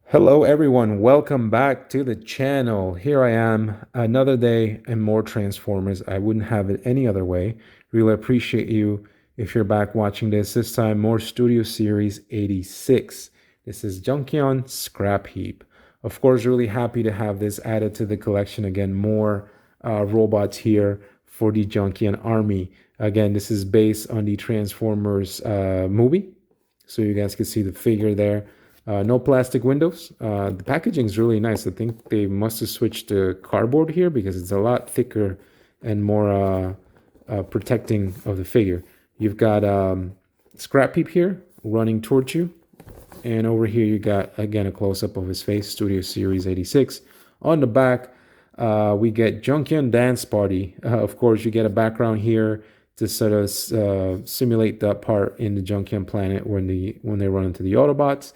Hello everyone, welcome back to the channel. Here I am, another day and more Transformers. I wouldn't have it any other way. Really appreciate you if you're back watching this. This time more Studio Series 86. This is Junkion Scrapheap. Of course, really happy to have this added to the collection. Again, more robots here for the Junkion army. Again, this is based on the Transformers movie. So you guys can see the figure there. No plastic windows. The packaging is really nice. I think they must have switched to cardboard here because it's a lot thicker and more protecting of the figure. You've got Scrapheap here running towards you. And over here you got, again, a close-up of his face, Studio Series 86. On the back, we get Junkion Dance Party. Of course, you get a background here to sort of simulate that part in the Junkion planet when they run into the Autobots.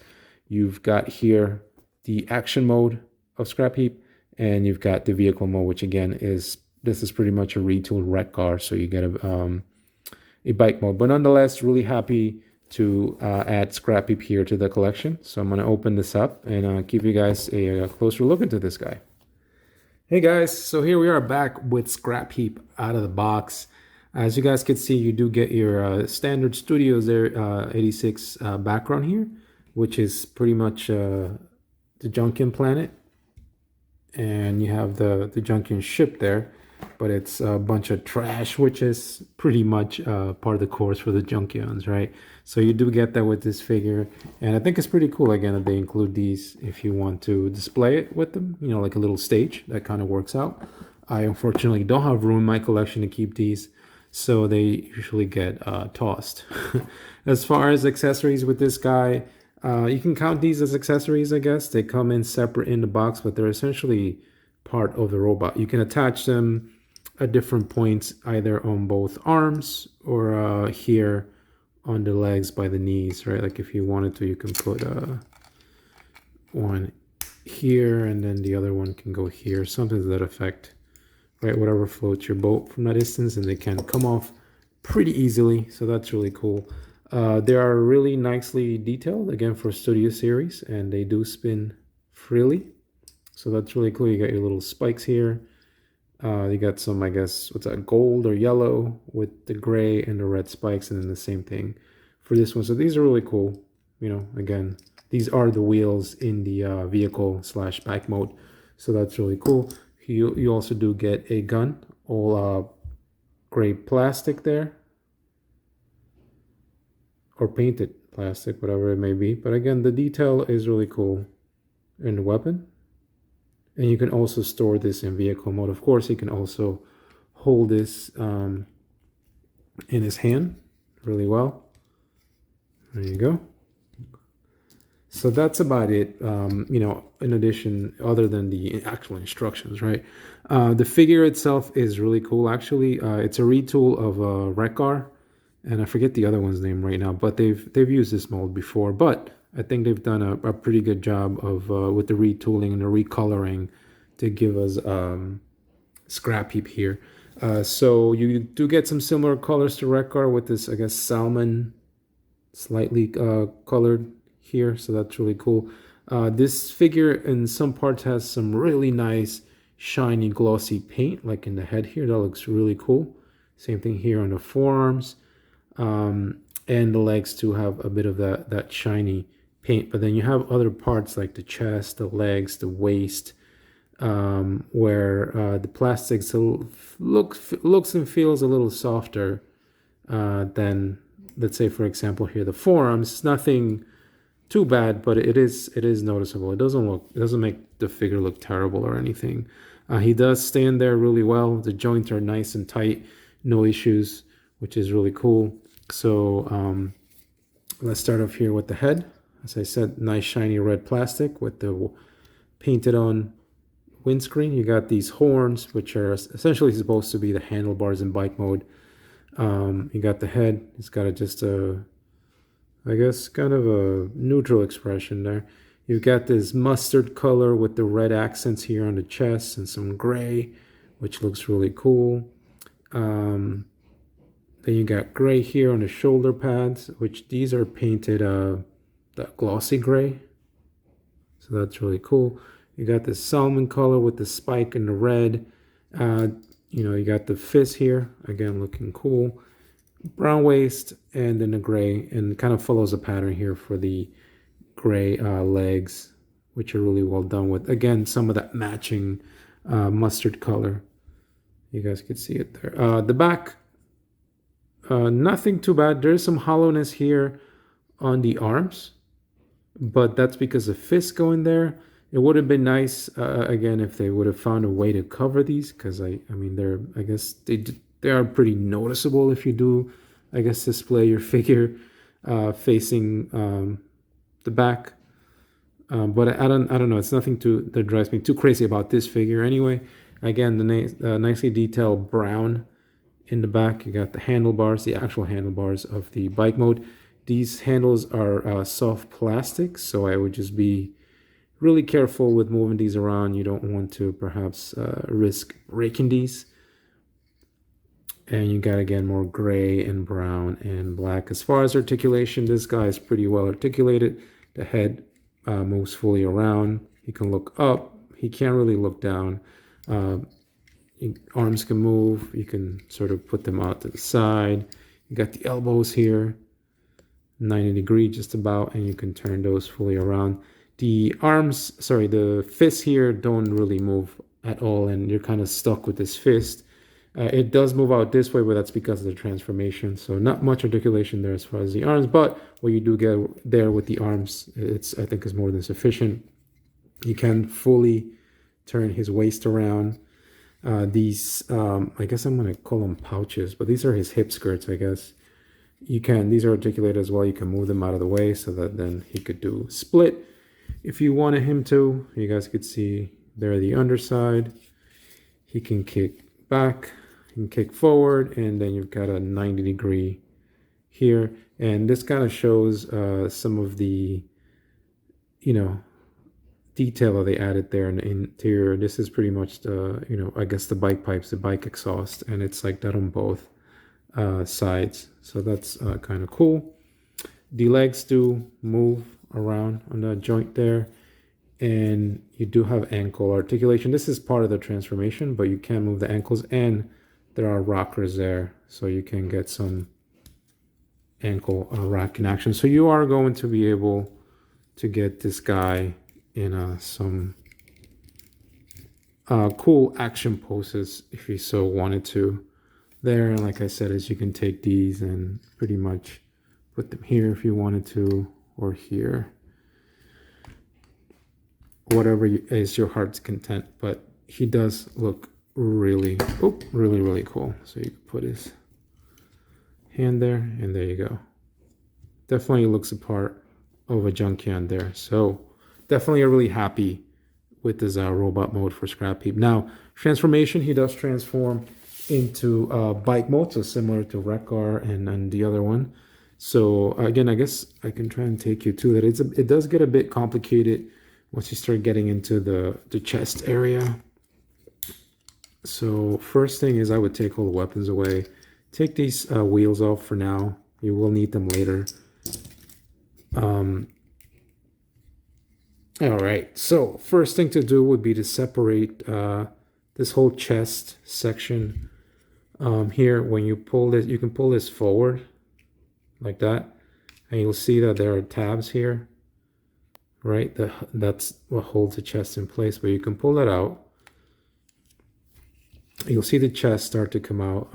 You've got here the action mode of Scrapheap, and you've got the vehicle mode, which again is pretty much a retooled wreck car, so you get a bike mode. But nonetheless, really happy to add Scrapheap here to the collection. So I'm going to open this up and give you guys a closer look into this guy. Hey guys, so here we are back with Scrapheap out of the box. As you guys can see, you do get your standard Studios there 86 background here, which is pretty much the Junkion planet. And you have the Junkion ship there, but it's a bunch of trash, which is pretty much part of the course for the Junkions, right? So you do get that with this figure. And I think it's pretty cool, again, that they include these if you want to display it with them, you know, like a little stage. That kind of works out. I unfortunately don't have room in my collection to keep these, so they usually get tossed. As far as accessories with this guy, you can count these as accessories, I guess. They come in separate in the box, but they're essentially part of the robot. You can attach them at different points, either on both arms or here on the legs by the knees, right? Like if you wanted to, you can put one here and then the other one can go here, something to that effect, right? Whatever floats your boat from that distance, and they can come off pretty easily, so that's really cool. They are really nicely detailed, again, for Studio Series, and they do spin freely. So that's really cool. You got your little spikes here. You got some, I guess, what's that, gold or yellow with the gray and the red spikes, and then the same thing for this one. So these are really cool. You know, again, these are the wheels in the vehicle / bike mode. So that's really cool. You also do get a gun, all gray plastic there, or painted plastic, whatever it may be. But again, the detail is really cool in the weapon. And you can also store this in vehicle mode. Of course, you can also hold this in his hand really well. There you go. So that's about it. You know, in addition, other than the actual instructions, right? The figure itself is really cool. Actually, it's a retool of a Wreck-Gar, and I forget the other one's name right now. But they've used this mold before. But I think they've done a pretty good job of with the retooling and the recoloring to give us Scrapheap here. So you do get some similar colors to Wreck-Gar with this, I guess, salmon, slightly colored here. So that's really cool. This figure in some parts has some really nice shiny glossy paint, like in the head here. That looks really cool. Same thing here on the forearms. And the legs too have a bit of that shiny paint. But then you have other parts like the chest, the legs, the waist, where the plastics looks and feels a little softer than, let's say, for example, here the forearms. It's nothing too bad, but it is noticeable. It doesn't make the figure look terrible or anything. He does stand there really well. The joints are nice and tight, no issues, which is really cool. So let's start off here with the head. As I said, nice shiny red plastic with the painted on windscreen. You got these horns, which are essentially supposed to be the handlebars in bike mode. You got the head. It's got just a, I guess, kind of a neutral expression there. You've got this mustard color with the red accents here on the chest and some gray, which looks really cool. Then you got gray here on the shoulder pads, which these are painted that glossy gray. So that's really cool. You got this salmon color with the spike and the red. You know, you got the fist here, again, looking cool. Brown waist and then the gray, and kind of follows a pattern here for the gray legs, which are really well done with. Again, some of that matching mustard color. You guys can see it there. The back, nothing too bad. There's some hollowness here on the arms, but that's because the fists go in there. It would have been nice, again, if they would have found a way to cover these, because I mean, I guess they are pretty noticeable if you do, I guess, display your figure facing the back. But I don't know. It's nothing that drives me too crazy about this figure anyway. Again, the nicely detailed brown in the back. You got the handlebars, the actual handlebars of the bike mode. These handles are soft plastic, so I would just be really careful with moving these around. You don't want to perhaps risk breaking these. And you got, again, more gray and brown and black. As far as articulation, this guy is pretty well articulated. The head moves fully around. He can look up. He can't really look down. Arms can move. You can sort of put them out to the side. You got the elbows here, 90 degree just about, and you can turn those fully around. The arms, sorry, the fists here don't really move at all, and you're kind of stuck with this fist. It does move out this way, but that's because of the transformation. So not much articulation there as far as the arms, but what you do get there with the arms, I think is more than sufficient. You can fully turn his waist around. These, I guess I'm going to call them pouches, but these are his hip skirts, I guess. These are articulated as well. You can move them out of the way so that then he could do split if you wanted him to. You guys could see there the underside. He can kick back, he can kick forward, and then you've got a 90 degree here. And this kind of shows some of the, detail that they added there in the interior. This is pretty much the, I guess the bike pipes, the bike exhaust, and it's like that on both sides. So that's kind of cool. The legs do move around on that joint there, and you do have ankle articulation. This is part of the transformation, but you can move the ankles, and there are rockers there, so you can get some ankle rocking action. So you are going to be able to get this guy in some cool action poses if you so wanted to there. And like I said, is you can take these and pretty much put them here if you wanted to, or here, whatever is your heart's content. But he does look really cool. So you can put his hand there, and there you go. Definitely looks a part of a Junkion there. So definitely are really happy with this robot mode for Scrapheap. Now, transformation, he does transform into bike mode, so similar to Rekar and the other one. So again, I guess I can try and take you to that. It does get a bit complicated once you start getting into the chest area. So first thing is I would take all the weapons away. Take these wheels off for now. You will need them later. All right, so first thing to do would be to separate this whole chest section here. When you pull this, you can pull this forward like that, and you'll see that there are tabs here, right? That's what holds the chest in place, but you can pull that out. You'll see the chest start to come out.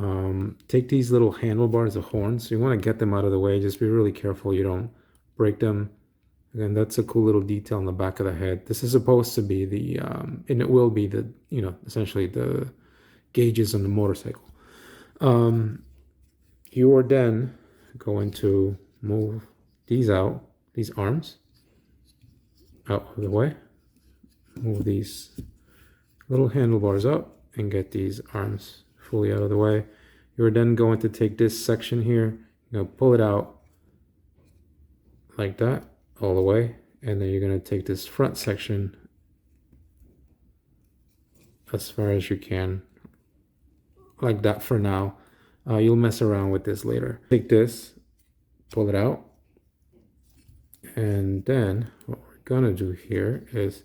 Take these little handlebars, the horns. You want to get them out of the way. Just be really careful you don't break them. Again, that's a cool little detail on the back of the head. This is supposed to be the, and it will be the, essentially the gauges on the motorcycle. You are then going to move these out, these arms out of the way. Move these little handlebars up and get these arms fully out of the way. You're then going to take this section here, pull it out like that all the way, and then you're going to take this front section as far as you can, like that for now. You'll mess around with this later. Take this, pull it out, and then what we're gonna do here is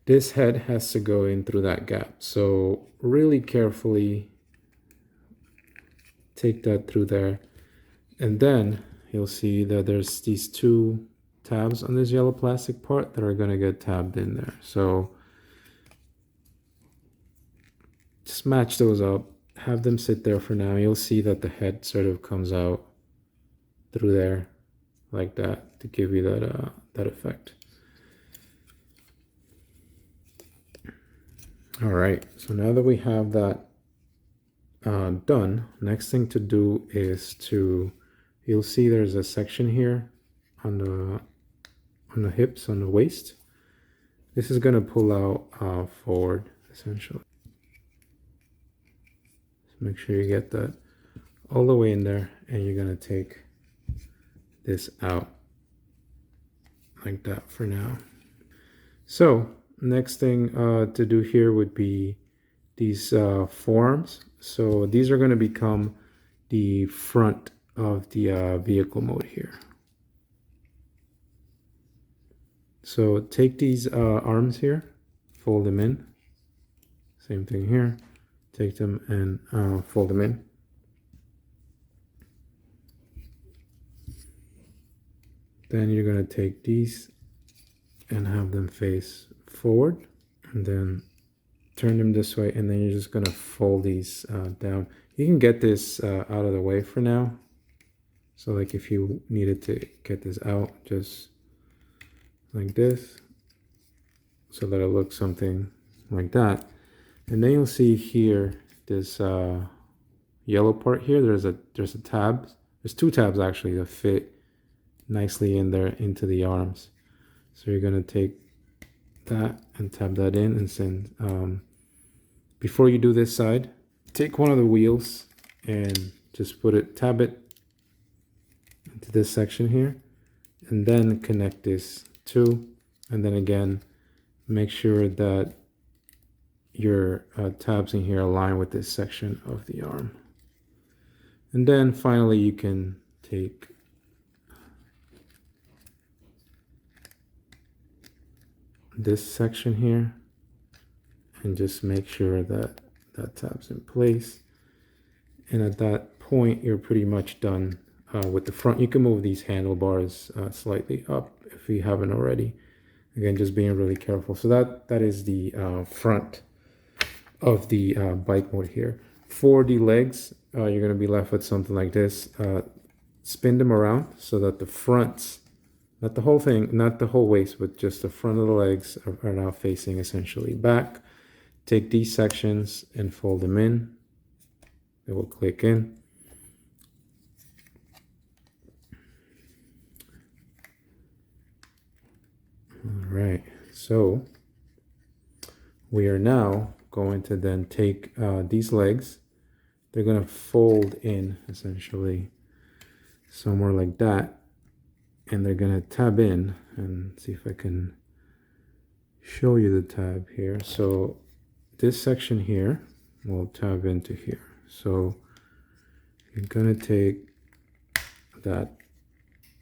this head has to go in through that gap. So really carefully take that through there. And then you'll see that there's these two tabs on this yellow plastic part that are gonna get tabbed in there. So just match those up, have them sit there for now. You'll see that the head sort of comes out through there like that to give you that, that effect. All right, so now that we have that done, next thing to do is you'll see there's a section here on the hips, on the waist. This is gonna pull out forward, essentially. So make sure you get that all the way in there, and you're gonna take this out like that for now. So next thing to do here would be these forearms. So these are going to become the front of the vehicle mode here. So take these arms here, fold them in. Same thing here. Take them and fold them in. Then you're going to take these and have them face forward, and then turn them this way, and then you're just going to fold these down. You can get this out of the way for now. So like if you needed to get this out, just like this, so that it looks something like that. And then you'll see here this yellow part here. There's a tab. There's two tabs actually that fit nicely in there into the arms. So you're gonna take that and tab that in, and send before you do this side, take one of the wheels and just tab it into this section here, and then connect this two, and then again make sure that your tabs in here align with this section of the arm. And then finally you can take this section here and just make sure that that tab's in place. And at that point, you're pretty much done with the front. You can move these handlebars slightly up if you haven't already. Again, just being really careful. So that is the front of the bike mode here. For the legs, you're going to be left with something like this. Spin them around so that the fronts, not the whole thing, not the whole waist, but just the front of the legs are now facing essentially back. Take these sections and fold them in. They will click in. All right, so we are now going to then take these legs. They're going to fold in essentially somewhere like that. And they're going to tab in, and see if I can show you the tab here. So this section here will tab into here. So you're going to take that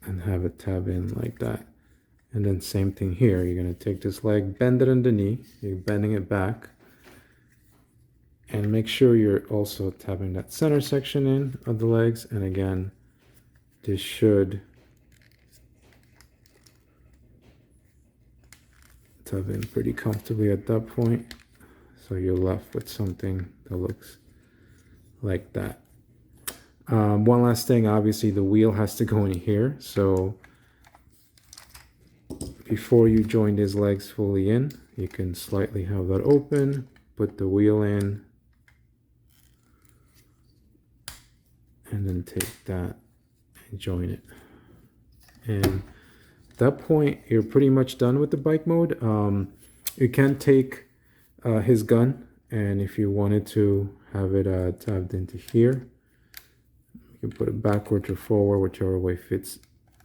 and have it tab in like that. And then same thing here. You're going to take this leg, bend it in the knee. You're bending it back. And make sure you're also tabbing that center section in of the legs. And again, this should tab in pretty comfortably at that point. So you're left with something that looks like that. One last thing, obviously the wheel has to go in here. So before you join these legs fully in, you can slightly have that open, put the wheel in, and then take that and join it. And at that point, you're pretty much done with the bike mode. You can take his gun, and if you wanted to have it tabbed into here, you can put it backwards or forward, whichever way fits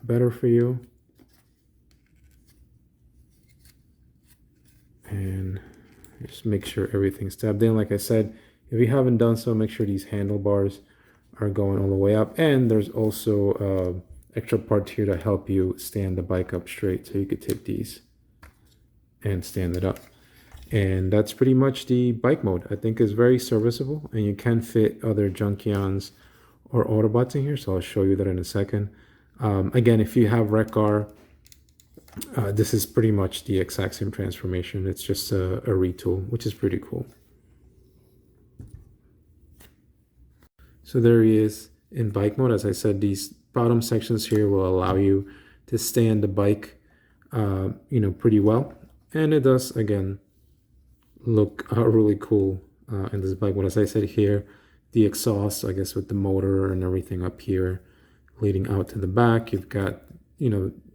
better for you. And just make sure everything's tabbed in. Like I said, if you haven't done so, make sure these handlebars are going all the way up. And there's also extra parts here to help you stand the bike up straight. So you could take these and stand it up. And that's pretty much the bike mode. I think is very serviceable, and you can fit other Junkions or Autobots in here, so I'll show you that in a second. Again, if you have Rekgar, this is pretty much the exact same transformation. It's just a retool, which is pretty cool. So there he is in bike mode. As I said, these bottom sections here will allow you to stand the bike, pretty well. And it does, again, look really cool in this bike. What as I said here, the exhaust, I guess, with the motor and everything up here leading out to the back. You've got,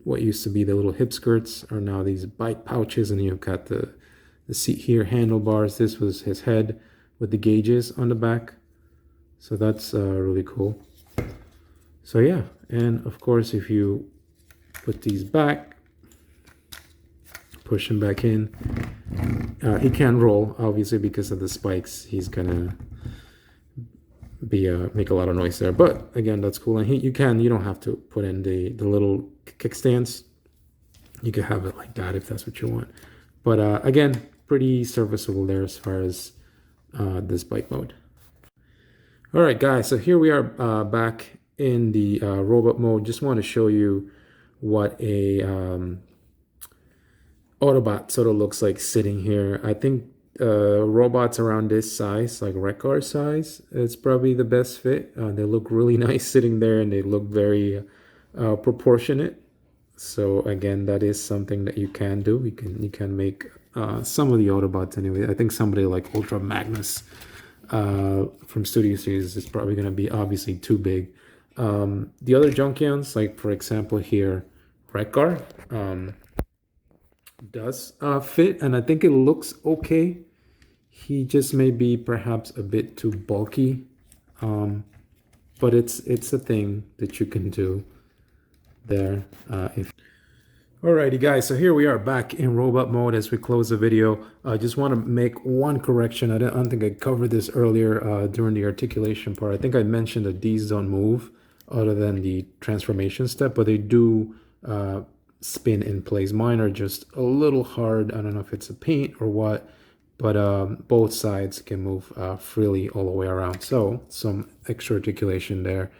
what used to be the little hip skirts are now these bike pouches, and you've got the seat here, handlebars. This was his head with the gauges on the back. So that's really cool. So yeah, and of course, if you put these back, push him back in, he can roll, obviously, because of the spikes. He's gonna be make a lot of noise there, but again, that's cool. And you don't have to put in the little kickstands. You can have it like that if that's what you want. But again, pretty serviceable there as far as this bike mode. All right, guys, so here we are back in the robot mode. Just want to show you what a Autobot sort of looks like sitting here. I think robots around this size, like Rekgar size, it's probably the best fit. They look really nice sitting there, and they look very proportionate. So again, that is something that you can do. You can make some of the Autobots anyway. I think somebody like Ultra Magnus from Studio Series is probably going to be obviously too big. The other Junkions, like for example here, Rekgar, does fit, and I think it looks okay. He just may be perhaps a bit too bulky, but it's a thing that you can do there. Alrighty, guys, so here we are back in robot mode as we close the video. I just want to make one correction. I don't think I covered this earlier during the articulation part. I think I mentioned that these don't move other than the transformation step, but they do spin in place. Mine are just a little hard. I don't know if it's a paint or what, but both sides can move freely all the way around. So some extra articulation there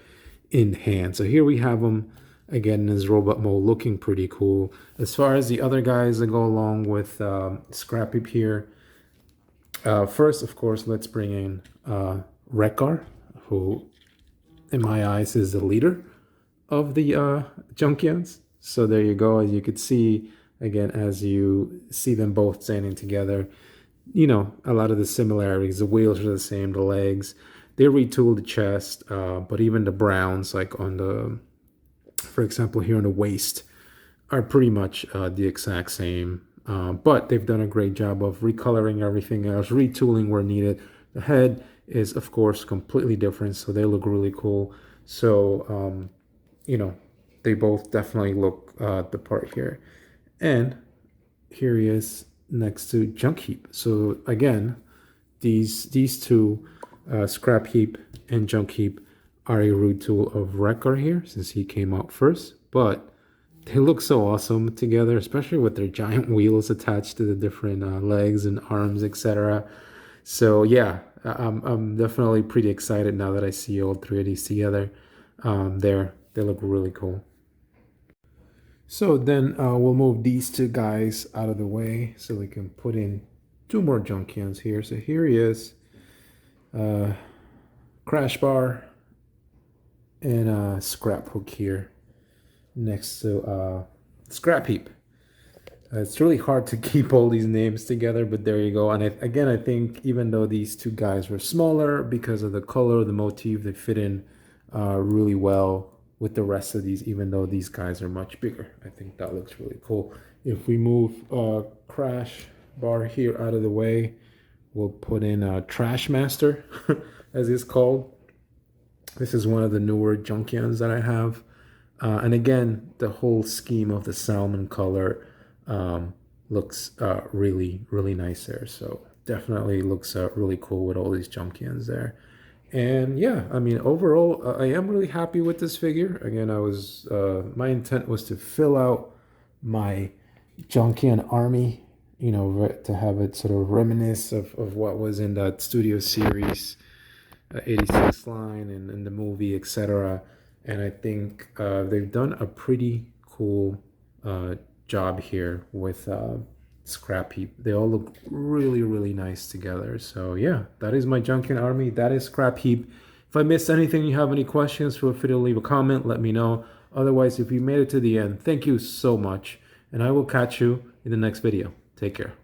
in hand. So here we have them again in his robot mode, looking pretty cool. As far as the other guys that go along with Scrapheap here, first, of course, let's bring in Rekgar, who in my eyes is the leader of the Junkions. So there you go. As you could see, again, as you see them both standing together, a lot of the similarities. The wheels are the same, the legs. They retooled the chest, but even the browns, like on the, for example, here on the waist, are pretty much the exact same. But they've done a great job of recoloring everything else, retooling where needed. The head is, of course, completely different, so they look really cool. So, they both definitely look the part here. And here he is next to Junkion. So again, these two, Scrapheap and Junkion, are a retool of Rekgar here, since he came out first. But they look so awesome together, especially with their giant wheels attached to the different legs and arms, etc. So yeah, I'm definitely pretty excited now that I see all three of these together. They look really cool. So then we'll move these two guys out of the way so we can put in two more Junkions here. So here he is, Crash Bar and Scrap Hook here next to Scrapheap. It's really hard to keep all these names together, but there you go. And again, I think even though these two guys were smaller, because of the color, the motif, they fit in really well with the rest of these, even though these guys are much bigger. I think that looks really cool. If we move Crash Bar here out of the way, we'll put in Trash Master, as it's called. This is one of the newer Junkions that I have. And again, the whole scheme of the salmon color looks really, really nice there. So definitely looks really cool with all these Junkions there. And yeah, I mean, overall, I am really happy with this figure. Again, my intent was to fill out my Junkion army you know, to have it sort of reminisce of what was in that studio series, 86 line and the movie, etc. And I think they've done a pretty cool uh, job here with Scrapheap. They all look really, really nice together. So yeah, that is my Junkion army. That is Scrapheap. If I missed anything, you have any questions, feel free to leave a comment. Let me know. Otherwise, if you made it to the end, thank you so much. And I will catch you in the next video. Take care.